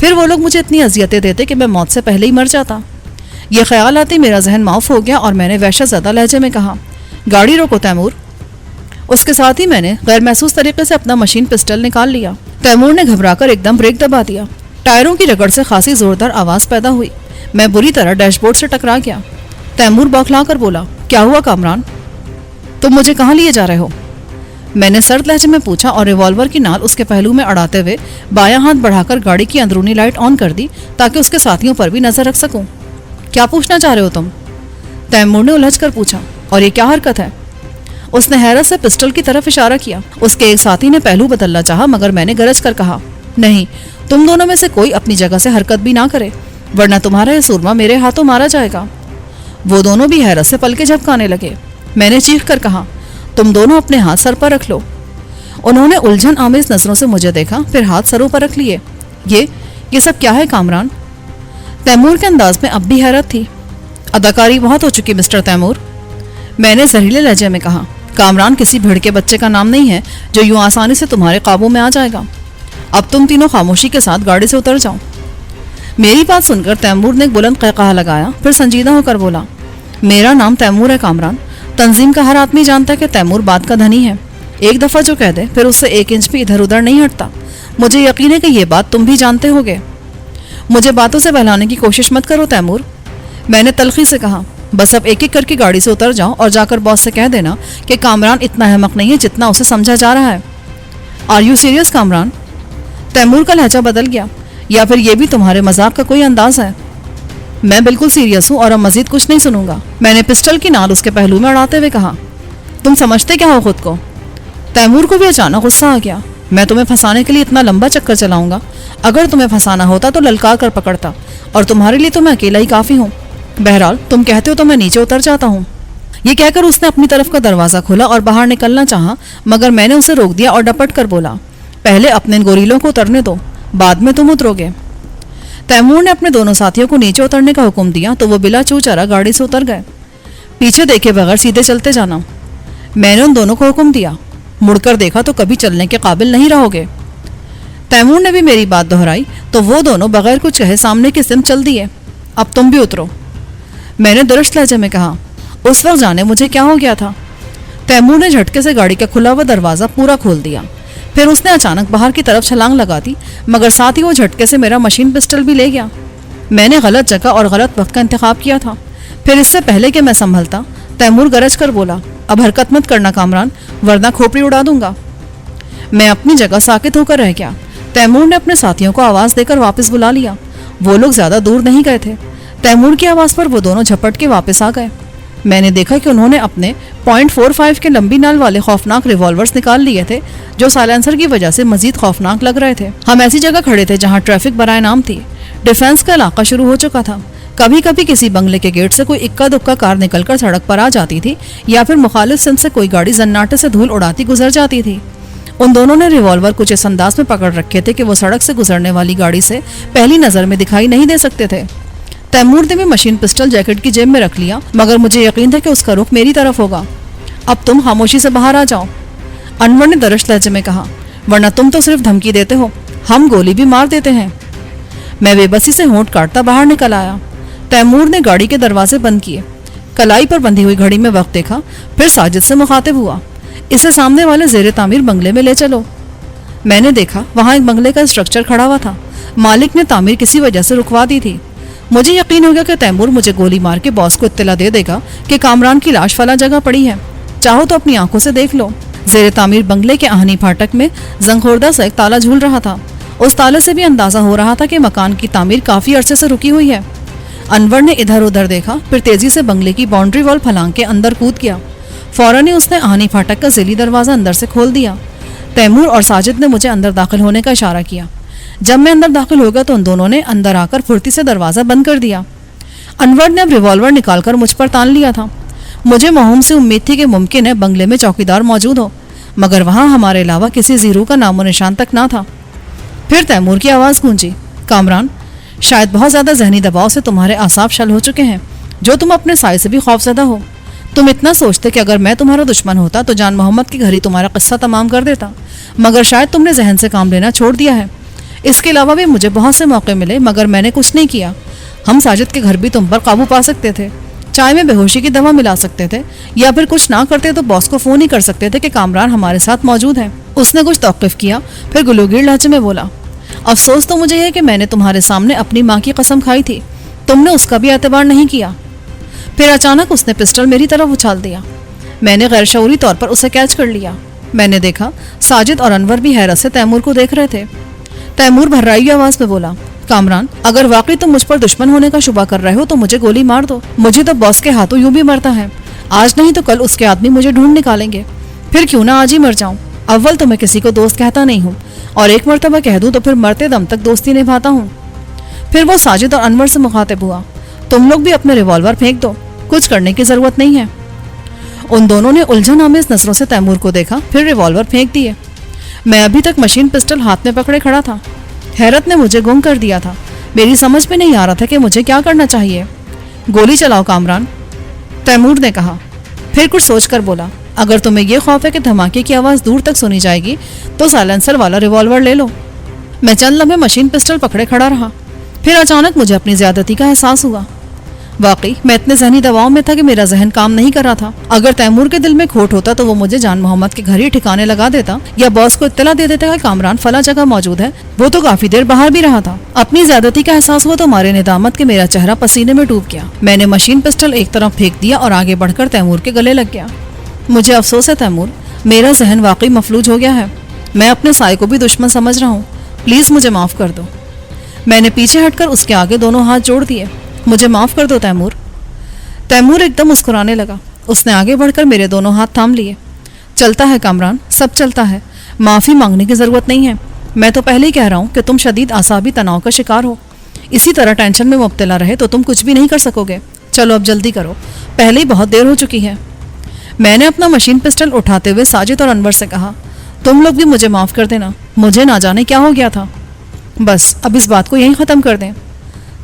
پھر وہ لوگ مجھے اتنی اذیتیں دیتے کہ میں موت سے پہلے ہی مر جاتا۔ یہ خیال آتے میرا ذہن معاف ہو گیا اور میں نے وحشت زدہ لہجے میں کہا، گاڑی روکو تیمور۔ اس کے ساتھ ہی میں نے غیر محسوس طریقے سے اپنا مشین پسٹل نکال لیا۔ تیمور نے گھبرا کر ایک دم بریک دبا دیا۔ ٹائروں کی رگڑ سے خاصی زوردار آواز پیدا ہوئی۔ میں بری طرح ڈیش بورڈ سے ٹکرا گیا۔ تیمور بوکھلا کر بولا، کیا ہوا کامران؟ تم مجھے کہاں لیے جا رہے ہو؟ میں نے سرد لہجے میں پوچھا اور ریوالور کی نال اس کے پہلو میں اڑاتے ہوئے بایاں ہاتھ بڑھا کر گاڑی کی اندرونی لائٹ آن کر دی تاکہ اس کے ساتھیوں پر بھی نظر رکھ سکوں۔ کیا پوچھنا چاہ رہے ہو تم؟ تیمور نے الجھ کر پوچھا، اور یہ کیا حرکت ہے؟ اس نے حیرت سے پسٹل کی طرف اشارہ کیا۔ اس کے ایک ساتھی نے پہلو بدلنا چاہا مگر میں نے گرج کر کہا، نہیں، تم دونوں میں سے کوئی اپنی جگہ سے حرکت بھی نہ کرے ورنہ تمہارا یہ سورما میرے ہاتھوں مارا جائے گا۔ وہ دونوں بھی حیرت سے پلکیں جھپکانے لگے۔ میں نے چیخ کر کہا، تم دونوں اپنے ہاتھ سر پر رکھ لو۔ انہوں نے الجھن آمیز نظروں سے مجھے دیکھا، پھر ہاتھ سروں پر رکھ لیے۔ یہ سب کیا ہے کامران؟ تیمور کے انداز میں اب بھی حیرت تھی۔ اداکاری بہت ہو چکی مسٹر تیمور، میں نے زہریلے لہجے میں کہا۔ کامران کسی بھیڑ کے بچے کا نام نہیں ہے جو یوں آسانی سے تمہارے قابو میں آ جائے گا۔ اب تم تینوں خاموشی کے ساتھ گاڑی سے اتر جاؤ۔ میری بات سن کر تیمور نے ایک بلند قہقہہ لگایا، پھر سنجیدہ ہو کر بولا، میرا نام تیمور ہے کامران۔ تنظیم کا ہر آدمی جانتا ہے کہ تیمور بات کا دھنی ہے۔ ایک دفعہ جو کہہ دے پھر اس سے ایک انچ بھی ادھر ادھر نہیں ہٹتا۔ مجھے یقین ہے کہ یہ بات تم بھی جانتے ہوگے۔ مجھے باتوں سے بہلانے کی کوشش مت کرو تیمور، میں نے تلخی سے کہا۔ بس اب ایک ایک کر کے گاڑی سے اتر جاؤ اور جا کر باس سے کہہ دینا کہ کامران اتنا احمق نہیں ہے جتنا اسے سمجھا جا رہا ہے۔ Are you serious Kamran? Taimur کا لہجہ بدل گیا، یا پھر یہ بھی تمہارے مذاق کا کوئی انداز ہے؟ میں بالکل سیریس ہوں اور اب مزید کچھ نہیں سنوں گا، میں نے پسٹل کی نال اس کے پہلو میں اڑاتے ہوئے کہا۔ تم سمجھتے کیا ہو خود کو؟ تیمور کو بھی اچانک غصہ آ گیا۔ میں تمہیں پھنسانے کے لیے اتنا لمبا چکر چلاؤں گا؟ اگر تمہیں پھنسانا ہوتا تو للکار کر پکڑتا، اور تمہارے لیے تو میں اکیلا ہی کافی ہوں۔ بہرحال تم کہتے ہو تو میں نیچے اتر جاتا ہوں۔ یہ کہہ کر اس نے اپنی طرف کا دروازہ کھولا اور باہر نکلنا چاہا مگر میں نے اسے روک دیا اور ڈپٹ کر بولا، پہلے اپنے گوریلوں کو اترنے دو، بعد میں تم اترو گے۔ تیمور نے اپنے دونوں ساتھیوں کو نیچے اترنے کا حکم دیا تو وہ بلا چو چرا گاڑی سے اتر گئے۔ پیچھے دیکھے بغیر سیدھے چلتے جانا، میں نے ان دونوں کو حکم دیا۔ مڑ کر دیکھا تو کبھی چلنے کے قابل نہیں رہو گے۔ تیمور نے بھی میری بات دہرائی تو وہ دونوں بغیر کچھ کہے سامنے کی سمت چل دیے۔ اب تم بھی اترو، میں نے درست لہجے میں کہا۔ اس وقت جانے مجھے کیا ہو گیا تھا، تیمور نے جھٹکے سے گاڑی کا کھلا ہوا دروازہ پورا کھول دیا، پھر اس نے اچانک باہر کی طرف چھلانگ لگا دی مگر ساتھ ہی وہ جھٹکے سے میرا مشین پسٹل بھی لے گیا۔ میں نے غلط جگہ اور غلط وقت کا انتخاب کیا تھا۔ پھر اس سے پہلے کہ میں سنبھلتا تیمور گرج کر بولا، اب حرکت مت کرنا کامران ورنہ کھوپڑی اڑا دوں گا۔ میں اپنی جگہ ساکت ہو کر رہ گیا۔ تیمور نے اپنے ساتھیوں کو آواز دے کر واپس بلا لیا۔ وہ لوگ زیادہ دور نہیں گئے تھے۔ تیمور کی آواز پر وہ دونوں جھپٹ کے واپس آ گئے۔ میں نے دیکھا کہ انہوں نے اپنے .45 کے لمبی نال والے خوفناک ریوالورز نکال لیے تھے جو سائلنسر کی وجہ سے مزید خوفناک لگ رہے تھے۔ ہم ایسی جگہ کھڑے تھے جہاں ٹریفک برائے نام تھی۔ ڈیفنس کا علاقہ شروع ہو چکا تھا۔ کبھی کبھی کسی بنگلے کے گیٹ سے کوئی اکا دکا کار نکل کر سڑک پر آ جاتی تھی یا پھر مخالف سمت سے کوئی گاڑی زناٹے سے دھول اڑاتی گزر جاتی تھی۔ ان دونوں نے ریوالور کچھ اس انداز میں پکڑ رکھے تھے کہ وہ سڑک سے گزرنے والی گاڑی سے پہلی نظر میں دکھائی نہیں دے سکتے تھے۔ تیمور نے بھی مشین پسٹل جیکٹ کی جیب میں رکھ لیا مگر مجھے یقین تھا کہ اس کا رخ میری طرف ہوگا۔ اب تم خاموشی سے باہر آ جاؤ، انور نے درشت لہجے میں کہا، ورنہ تم تو صرف دھمکی دیتے ہو، ہم گولی بھی مار دیتے ہیں۔ میں بے بسی سے ہونٹ کاٹتا باہر نکل آیا۔ تیمور نے گاڑی کے دروازے بند کیے، کلائی پر بندھی ہوئی گھڑی میں وقت دیکھا، پھر ساجد سے مخاطب ہوا، اسے سامنے والے زیر تعمیر بنگلے میں لے چلو۔ میں نے دیکھا وہاں ایک بنگلے کا اسٹرکچر کھڑا ہوا تھا۔ مالک نے تعمیر کسی وجہ سے رکوا دی تھی۔ مجھے یقین ہو گیا کہ تیمور مجھے گولی مار کے باس کو اطلاع دے دے گا کہ کامران کی لاش فلاں جگہ پڑی ہے، چاہو تو اپنی آنکھوں سے دیکھ لو۔ زیر تعمیر بنگلے کے آہنی پھاٹک میں زنگ سا ایک تالا جھول رہا تھا۔ اس تالے سے بھی اندازہ ہو رہا تھا کہ مکان کی تعمیر کافی عرصے سے رکی ہوئی ہے۔ انور نے ادھر ادھر دیکھا، پھر تیزی سے بنگلے کی باؤنڈری وال پھلانگ کے اندر کود گیا۔ فوراً ہی اس نے آہنی پھاٹک کا ذیلی دروازہ اندر سے کھول دیا۔ تیمور اور ساجد نے مجھے اندر داخل ہونے کا اشارہ کیا۔ جب میں اندر داخل ہو گیا تو ان دونوں نے اندر آ کر پھرتی سے دروازہ بند کر دیا۔ انور نے اب ریوالور نکال کر مجھ پر تان لیا تھا۔ مجھے موہوم سے امید تھی کہ ممکن ہے بنگلے میں چوکیدار موجود ہو، مگر وہاں ہمارے علاوہ کسی زیرو کا نام و نشان تک نہ تھا۔ پھر تیمور کی آواز گونجی، کامران، شاید بہت زیادہ ذہنی دباؤ سے تمہارے اعصاب شل ہو چکے ہیں، جو تم اپنے سائے سے بھی خوفزدہ ہو۔ تم اتنا سوچتے کہ اگر میں تمہارا دشمن ہوتا تو جان محمد کی گھر ہی تمہارا قصہ تمام کر دیتا، مگر شاید تم نے ذہن سے کام لینا چھوڑ دیا ہے۔ اس کے علاوہ بھی مجھے بہت سے موقع ملے مگر میں نے کچھ نہیں کیا. ہم ساجد کے گھر بھی تم پر قابو پا سکتے تھے, چائے میں بے ہوشی کی دوا ملا سکتے تھے, یا پھر کچھ نہ کرتے تو باس کو فون ہی کر سکتے تھے کہ کامران ہمارے ساتھ موجود ہیں. اس نے کچھ توقف کیا, پھر گلوگیر لہجے میں بولا, افسوس تو مجھے ہے کہ میں نے تمہارے سامنے اپنی ماں کی قسم کھائی تھی, تم نے اس کا بھی اعتبار نہیں کیا. پھر اچانک اس نے پسٹل میری طرف اچھال دیا. میں نے غیر شعوری طور پر اسے کیچ کر لیا. میں نے دیکھا ساجد اور انور بھی حیرت سے تیمور کو دیکھ رہے تھے. تیمور بھررائی آواز میں بولا, کامران اگر واقعی تم مجھ پر دشمن ہونے کا شبہ کر رہے ہو تو مجھے گولی مار دو. مجھے تو باس کے ہاتھوں یوں بھی مرتا ہے, آج نہیں تو کل اس کے آدمی مجھے ڈھونڈ نکالیں گے. پھر کیوں نہ آج ہی مر جاؤں. اول تو میں کسی کو دوست کہتا نہیں ہوں, اور ایک مرتبہ کہہ دوں تو پھر مرتے دم تک دوستی نبھاتا ہوں. پھر وہ ساجد اور انور سے مخاطب ہوا, تم لوگ بھی اپنے ریوالور پھینک دو, کچھ کرنے کی ضرورت نہیں ہے. ان دونوں نے الجھن آمیز نظروں سے تیمور کو دیکھا, پھر ریوالور پھینک دیے. میں ابھی تک مشین پسٹل ہاتھ میں پکڑے کھڑا تھا. حیرت نے مجھے گم کر دیا تھا. میری سمجھ میں نہیں آ رہا تھا کہ مجھے کیا کرنا چاہیے. گولی چلاؤ کامران, تیمور نے کہا. پھر کچھ سوچ کر بولا, اگر تمہیں یہ خوف ہے کہ دھماکے کی آواز دور تک سنی جائے گی تو سائلنسر والا ریوالور لے لو. میں چند لمحے مشین پسٹل پکڑے کھڑا رہا. پھر اچانک مجھے اپنی زیادتی کا احساس ہوا. واقعی میں اتنے ذہنی دباؤ میں تھا کہ میرا ذہن کام نہیں کر رہا تھا. اگر تیمور کے دل میں کھوٹ ہوتا تو وہ مجھے جان محمد کے گھر ہی ٹھکانے لگا دیتا, یا باس کو اطلاع دے دیتا کہ کامران فلاں جگہ موجود ہے. وہ تو کافی دیر باہر بھی رہا تھا. اپنی زیادتی کا احساس ہوا تو مارے ندامت کہ میرا چہرہ پسینے میں ڈوب گیا. میں نے مشین پسٹل ایک طرف پھینک دیا اور آگے بڑھ کر تیمور کے گلے لگ گیا. مجھے افسوس ہے تیمور, میرا ذہن واقعی مفلوج ہو گیا ہے. میں اپنے سائے کو بھی دشمن سمجھ رہا ہوں. پلیز مجھے معاف کر دو. میں نے پیچھے ہٹ کر اس کے آگے دونوں ہاتھ جوڑ دیے. مجھے معاف کر دو تیمور. تیمور ایک دم مسکرانے لگا. اس نے آگے بڑھ کر میرے دونوں ہاتھ تھام لیے. چلتا ہے کامران, سب چلتا ہے, معافی مانگنے کی ضرورت نہیں ہے. میں تو پہلے ہی کہہ رہا ہوں کہ تم شدید اعصابی تناؤ کا شکار ہو. اسی طرح ٹینشن میں مبتلا رہے تو تم کچھ بھی نہیں کر سکو گے. چلو اب جلدی کرو, پہلے ہی بہت دیر ہو چکی ہے. میں نے اپنا مشین پسٹل اٹھاتے ہوئے ساجد اور انور سے کہا, تم لوگ بھی مجھے معاف کر دینا, مجھے نہ جانے کیا ہو گیا تھا. بس اب اس بات کو یہیں ختم کر دیں.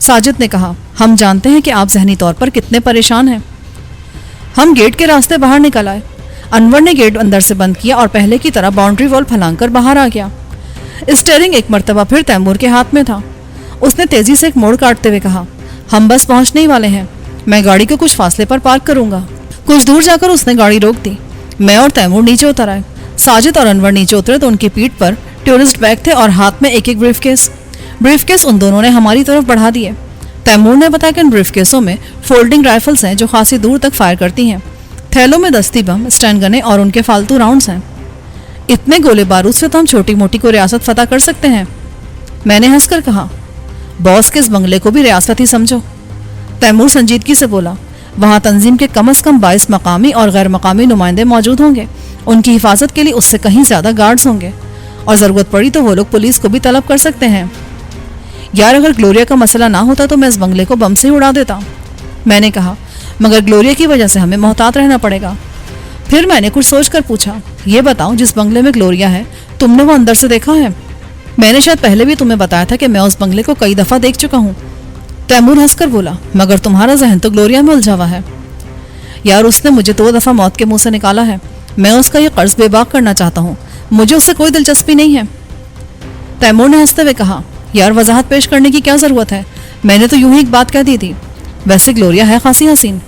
ساجد نے کہا, ہم جانتے ہیں کہ آپ ذہنی طور پر کتنے پریشان ہیں. ہم گیٹ کے راستے باہر نکل آئے. انور نے گیٹ اندر سے بند کیا اور پہلے کی طرح باؤنڈری وال پھلانگ کر باہر آ گیا. اسٹیئرنگ ایک مرتبہ پھر تیمور کے ہاتھ میں تھا. اس نے تیزی سے ایک موڑ کاٹتے ہوئے کہا, ہم بس پہنچنے ہی والے ہیں, میں گاڑی کو کچھ فاصلے پر پارک کروں گا. کچھ دور جا کر اس نے گاڑی روک دی. میں اور تیمور نیچے اتر آئے. ساجد اور انور نیچے اترے تو ان کی پیٹھ پر ٹورسٹ بیگ تھے اور ہاتھ میں ایک ایک بریف کیس ان دونوں نے ہماری طرف بڑھا دیے. تیمور نے بتایا کہ ان بریف کیسوں میں فولڈنگ رائفلز ہیں جو خاصی دور تک فائر کرتی ہیں. تھیلوں میں دستی بم, اسٹینڈ گنیں اور ان کے فالتو راؤنڈز ہیں. اتنے گولے بارود سے تو ہم چھوٹی موٹی کو ریاست فتح کر سکتے ہیں. میں نے ہنس کر کہا, باس کے اس بنگلے کو بھی ریاست ہی سمجھو. تیمور سنجیدگی سے بولا, وہاں تنظیم کے کم از کم 22 مقامی اور غیر مقامی نمائندے موجود ہوں گے. ان کی حفاظت کے لیے اس سے کہیں زیادہ گارڈز ہوں گے, اور ضرورت پڑی تو وہ لوگ پولیس کو بھی طلب کر سکتے ہیں. یار اگر گلوریا کا مسئلہ نہ ہوتا تو میں اس بنگلے کو بم سے ہی اڑا دیتا. میں نے کہا, مگر گلوریا کی وجہ سے ہمیں محتاط رہنا پڑے گا. پھر میں نے کچھ سوچ کر پوچھا, یہ بتاؤ جس بنگلے میں گلوریا ہے تم نے وہ اندر سے دیکھا ہے؟ میں نے شاید پہلے بھی تمہیں بتایا تھا کہ میں اس بنگلے کو کئی دفعہ دیکھ چکا ہوں. تیمور ہنس کر بولا, مگر تمہارا ذہن تو گلوریا میں الجھا ہوا ہے. یار اس نے مجھے 2 دفعہ موت کے منہ سے نکالا ہے. میں اس کا یہ قرض بے باک کرنا چاہتا ہوں. مجھے اس سے کوئی دلچسپی نہیں ہے. تیمور نے ہنستے ہوئے کہا, یار وضاحت پیش کرنے کی کیا ضرورت ہے, میں نے تو یوں ہی ایک بات کہہ دی تھی. ویسے گلوریا ہے خاصی حسین.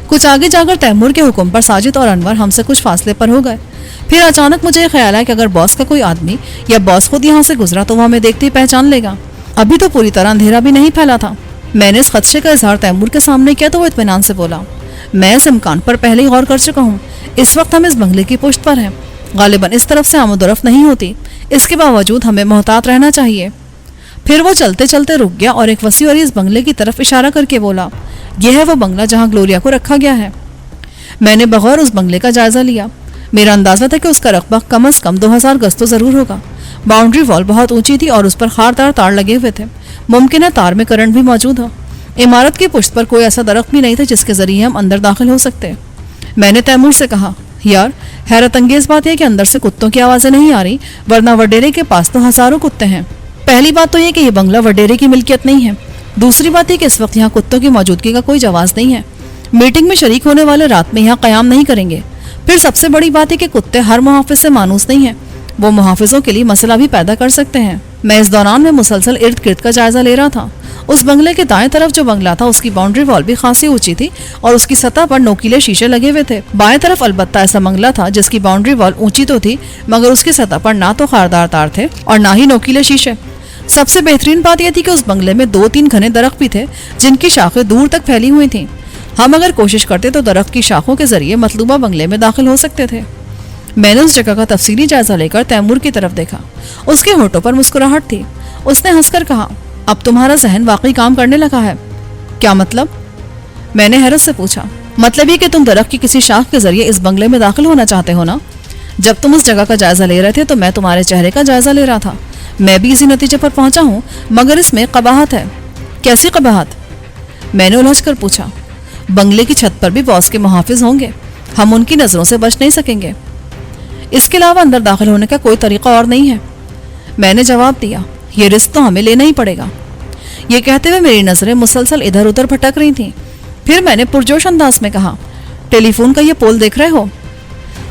کچھ آگے جا کر تیمور کے حکم پر ساجد اور انور ہم سے کچھ فاصلے پر ہو گئے. پھر اچانک مجھے یہ خیال ہے کہ اگر باس کا کوئی آدمی یا باس خود یہاں سے گزرا تو وہ ہمیں دیکھتے ہی پہچان لے گا. ابھی تو پوری طرح اندھیرا بھی نہیں پھیلا تھا. میں نے اس خدشے کا اظہار تیمور کے سامنے کیا تو وہ اطمینان سے بولا, میں اس امکان پر پہلے ہی غور کر چکا ہوں. اس وقت ہم اس بنگلے کی پشت پر ہیں, غالباً اس طرف سے آمد و رفت نہیں ہوتی. اس کے باوجود ہمیں محتاط رہنا چاہیے. پھر وہ چلتے چلتے رک گیا اور ایک وسیع اور اس بنگلے کی طرف اشارہ کر کے بولا, یہ ہے وہ بنگلہ جہاں گلوریا کو رکھا گیا ہے. میں نے بغور اس بنگلے کا جائزہ لیا. میرا اندازہ تھا کہ اس کا رقبہ کم از کم 2000 گز تو ضرور ہوگا. باؤنڈری وال بہت اونچی تھی اور اس پر خاردار تار لگے ہوئے تھے. ممکن ہے تار میں کرنٹ بھی موجود ہو. عمارت کی پشت پر کوئی ایسا درخت بھی نہیں تھا جس کے ذریعے ہم اندر داخل ہو سکتے. میں نے تیمور سے کہا, یار حیرت انگیز بات ہے کہ اندر سے کتوں کی آوازیں نہیں آ رہی, ورنہ وڈیرے کے پاس تو ہزاروں کتے ہیں. پہلی بات تو یہ کہ یہ بنگلہ وڈیرے کی ملکیت نہیں ہے. دوسری بات یہ کہ اس وقت یہاں کتوں کی موجودگی کا کوئی جواز نہیں ہے. میٹنگ میں شریک ہونے والے رات میں یہاں قیام نہیں کریں گے. پھر سب سے بڑی بات ہے کہ کتے ہر محافظ سے مانوس نہیں ہیں. وہ محافظوں کے لیے مسئلہ بھی پیدا کر سکتے ہیں۔ میں اس دوران میں مسلسل ارد گرد کا جائزہ لے رہا تھا۔ اس بنگلے کے دائیں طرف جو بنگلہ تھا اس کی باؤنڈری وال بھی خاصی اونچی تھی اور اس کی سطح پر نوکیلے شیشے لگے ہوئے تھے۔ بائیں طرف البتہ ایسا بنگلہ تھا جس کی باؤنڈری وال اونچی تو تھی مگر اس کی سطح پر نہ تو خاردار تار تھے اور نہ ہی نوکیلے شیشے۔ سب سے بہترین بات یہ تھی کہ اس بنگلے میں 2-3 گھنے درخت بھی تھے جن کی شاخیں دور تک پھیلی ہوئی تھیں۔ ہم اگر کوشش کرتے تو درخت کی شاخوں کے ذریعے مطلوبہ بنگلے میں داخل ہو سکتے تھے۔ میں نے اس جگہ کا تفصیلی جائزہ لے کر تیمور کی طرف دیکھا۔ اس کے ہونٹوں پر مسکراہٹ تھی۔ اس نے ہنس کر کہا، اب تمہارا ذہن واقعی کام کرنے لگا ہے۔ کیا مطلب؟ میں نے حیرت سے پوچھا۔ مطلب یہ کہ تم درخت کی کسی شاخ کے ذریعے اس بنگلے میں داخل ہونا چاہتے ہو نا؟ جب تم اس جگہ کا جائزہ لے رہے تھے تو میں تمہارے چہرے کا جائزہ لے رہا تھا۔ میں بھی اسی نتیجے پر پہنچا ہوں مگر اس میں قباحت ہے۔ کیسی قباحت؟ میں نے الجھ کر پوچھا۔ بنگلے کی چھت پر بھی باس کے محافظ ہوں گے، ہم ان کی نظروں سے بچ نہیں سکیں گے۔ اس کے علاوہ اندر داخل ہونے کا کوئی طریقہ اور نہیں ہے۔ میں نے جواب دیا، یہ رسک تو ہمیں لینا ہی پڑے گا۔ یہ کہتے ہوئے میری نظریں مسلسل ادھر ادھر بھٹک رہی تھیں۔ پھر میں نے پرجوش انداز میں کہا، ٹیلی فون کا یہ پول دیکھ رہے ہو؟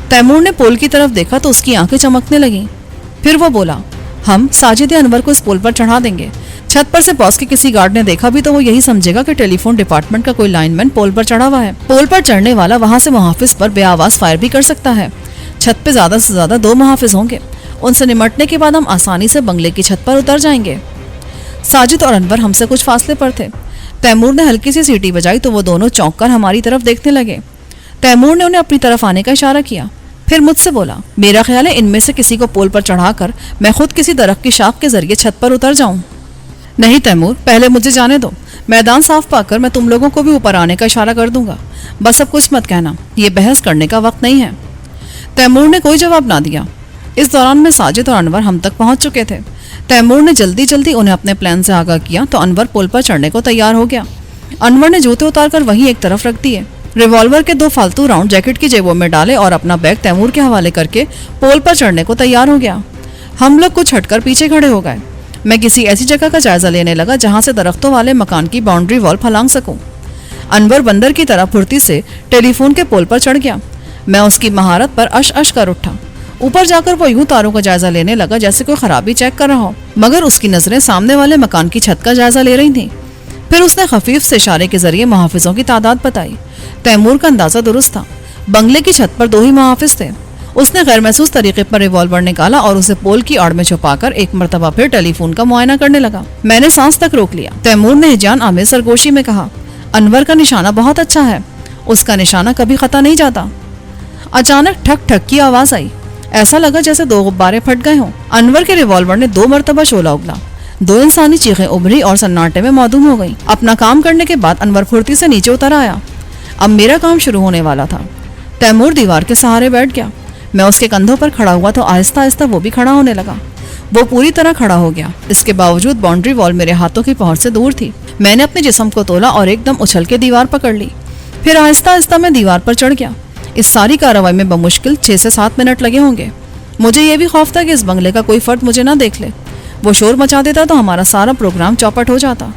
تیمور نے پول کی طرف دیکھا تو اس کی آنکھیں چمکنے لگیں۔ پھر وہ بولا، ہم ساجد انور کو اس پول پر چڑھا دیں گے۔ چھت پر سے باس کے کسی گارڈ نے دیکھا بھی تو وہ یہی سمجھے گا کہ ٹیلی فون ڈپارٹمنٹ کا کوئی لائن مین پول پر چڑھا ہوا ہے۔ پول پر چڑھنے والا وہاں سے محافظ پر بے آواز فائر بھی کر سکتا ہے۔ چھت پہ زیادہ سے زیادہ 2 محافظ ہوں گے۔ ان سے نمٹنے کے بعد ہم آسانی سے بنگلے کی چھت پر اتر جائیں گے۔ ساجد اور انور ہم سے کچھ فاصلے پر تھے۔ تیمور نے ہلکی سی سیٹی بجائی تو وہ دونوں چونک کر ہماری طرف دیکھنے لگے۔ تیمور نے انہیں اپنی طرف آنے کا اشارہ کیا، پھر مجھ سے بولا، میرا خیال ہے ان میں سے کسی کو پول پر چڑھا کر میں خود کسی درخت کی شاخ کے ذریعے چھت پر اتر جاؤں۔ نہیں تیمور، پہلے مجھے جانے دو۔ میدان صاف پا کر میں تم لوگوں کو بھی اوپر آنے کا اشارہ کر دوں گا۔ بس اب کچھ مت کہنا، یہ بحث کرنے کا وقت نہیں ہے۔ تیمور نے کوئی جواب نہ دیا۔ اس دوران میں ساجد اور انور ہم تک پہنچ چکے تھے۔ تیمور نے جلدی جلدی انہیں اپنے پلان سے آگاہ کیا تو انور پول پر چڑھنے کو تیار ہو گیا۔ انور نے جوتے اتار کر وہیں ایک طرف رکھ دیے، ریوالور کے 2 فالتو راؤنڈ جیکٹ کی جیبوں میں ڈالے اور اپنا بیگ تیمور کے حوالے کر کے پول پر چڑھنے کو تیار ہو گیا۔ ہم لوگ کچھ ہٹ کر پیچھے کھڑے ہو گئے۔ میں کسی ایسی جگہ کا جائزہ لینے لگا جہاں سے درختوں والے مکان کی باؤنڈری وال پھلانگ سکوں۔ انور بندر کی طرح پھرتی سے ٹیلی فون کے پول پر چڑھ گیا۔ میں اس کی مہارت پر اش کر اٹھا۔ اوپر جا کر وہ یوں تاروں کا جائزہ لینے لگا جیسے کوئی خرابی چیک کر رہا ہو، مگر اس کی نظریں سامنے والے مکان کی چھت کا جائزہ لے رہی تھیں۔ پھر اس نے خفیف سے اشارے کے ذریعے محافظوں کی تعداد بتائی۔ تیمور کا اندازہ درست تھا، بنگلے کی چھت پر 2 ہی محافظ تھے۔ اس نے غیر محسوس طریقے پر ریوالور نکالا اور اسے پول کی آڑ میں چھپا کر ایک مرتبہ پھر ٹیلی فون کا معائنہ کرنے لگا۔ میں نے سانس تک روک لیا۔ تیمور نے ہجان آمیز سرگوشی میں کہا، انور کا نشانہ بہت اچھا ہے، اس کا نشانہ کبھی خطا نہیں جاتا۔ اچانک ٹھک ٹھک کی آواز آئی، ایسا لگا جیسے 2 غبارے پھٹ گئے ہوں۔ انور کے ریوالور نے 2 مرتبہ شعلہ اگلا، 2 انسانی چیخیں ابھری اور سناٹے میں معدوم ہو گئیں۔ اپنا کام کرنے کے بعد انور پھرتی سے نیچے اتر آیا۔ اب میرا کام شروع ہونے والا تھا۔ تیمور دیوار کے سہارے بیٹھ گیا۔ میں اس کے کندھوں پر کھڑا ہوا تو آہستہ آہستہ وہ بھی کھڑا ہونے لگا۔ وہ پوری طرح کھڑا ہو گیا، اس کے باوجود باؤنڈری وال میرے ہاتھوں کی پہنچ سے دور تھی۔ میں نے اپنے جسم کو تولا اور ایک دم اچھل کے دیوار پکڑ لی، پھر آہستہ آہستہ میں دیوار پر چڑھ گیا۔ اس ساری کارروائی میں بمشکل 6 سے 7 منٹ لگے ہوں گے۔ مجھے یہ بھی خوف تھا کہ اس بنگلے کا کوئی فرد مجھے نہ دیکھ لے، وہ شور مچا دیتا تو ہمارا سارا پروگرام چوپٹ ہو جاتا۔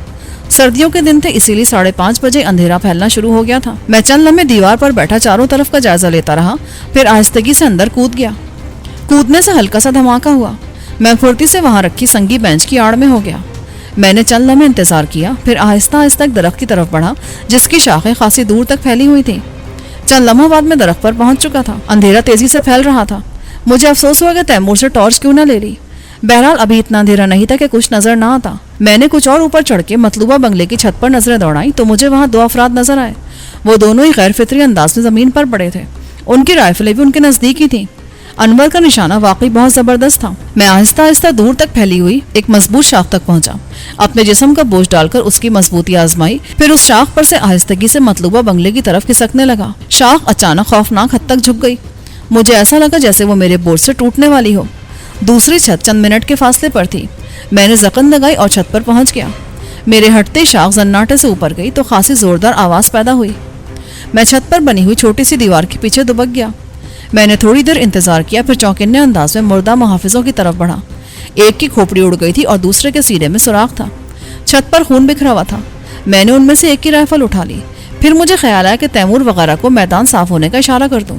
سردیوں کے دن تھے، اسی لیے 5:30 بجے اندھیرا پھیلنا شروع ہو گیا تھا۔ میں چند لمحے دیوار پر بیٹھا چاروں طرف کا جائزہ لیتا رہا، پھر آہستگی سے اندر کود گیا۔ کودنے سے ہلکا سا دھماکہ ہوا، میں پھرتی سے وہاں رکھی سنگی بینچ کی آڑ میں ہو گیا۔ میں نے چند لمحے انتظار کیا، پھر آہستہ آہستہ ایک درخت کی طرف بڑھا جس کی شاخیں خاصی دور تک پھیلی ہوئی تھیں۔ چند لمحوں بعد میں درخت پر پہنچ چکا تھا۔ اندھیرا تیزی سے پھیل رہا تھا۔ مجھے افسوس ہوا کہ تیمور سے ٹارچ کیوں نہ لے لی۔ بہرحال ابھی اتنا اندھیرا نہیں تھا کہ کچھ نظر نہ آتا۔ میں نے کچھ اور اوپر چڑھ کے مطلوبہ بنگلے کی چھت پر نظریں دوڑائیں تو مجھے وہاں 2 افراد نظر آئے۔ وہ دونوں ہی غیر فطری انداز میں زمین پر پڑے تھے، ان کی رائفلیں بھی ان کے نزدیک ہی تھیں۔ انور کا نشانہ واقعی بہت زبردست تھا۔ میں آہستہ آہستہ دور تک پھیلی ہوئی ایک مضبوط شاخ تک پہنچا، اپنے جسم کا بوجھ ڈال کر اس کی مضبوطی آزمائی، پھر اس شاخ پر سے آہستگی سے مطلوبہ بنگلے کی طرف کھسکنے لگا۔ شاخ اچانک خوفناک حد تک جھک گئی، مجھے ایسا لگا جیسے وہ میرے بوجھ سے ٹوٹنے والی ہو۔ دوسری چھت چند منٹ کے فاصلے پر تھی۔ میں نے زکن لگائی اور چھت پر پہنچ گیا۔ میرے ہٹتے شاخ زناٹے سے اوپر گئی تو خاصی زوردار آواز پیدا ہوئی۔ میں چھت پر بنی ہوئی چھوٹی سی دیوار کے پیچھے دبک گیا۔ میں نے تھوڑی دیر انتظار کیا، پھر چوکنے انداز میں مردہ محافظوں کی طرف بڑھا۔ ایک کی کھوپڑی اڑ گئی تھی اور دوسرے کے سینے میں سوراخ تھا۔ چھت پر خون بکھرا ہوا تھا۔ میں نے ان میں سے ایک کی رائفل اٹھا لی، پھر مجھے خیال آیا کہ تیمور وغیرہ کو میدان صاف ہونے کا اشارہ کر دوں۔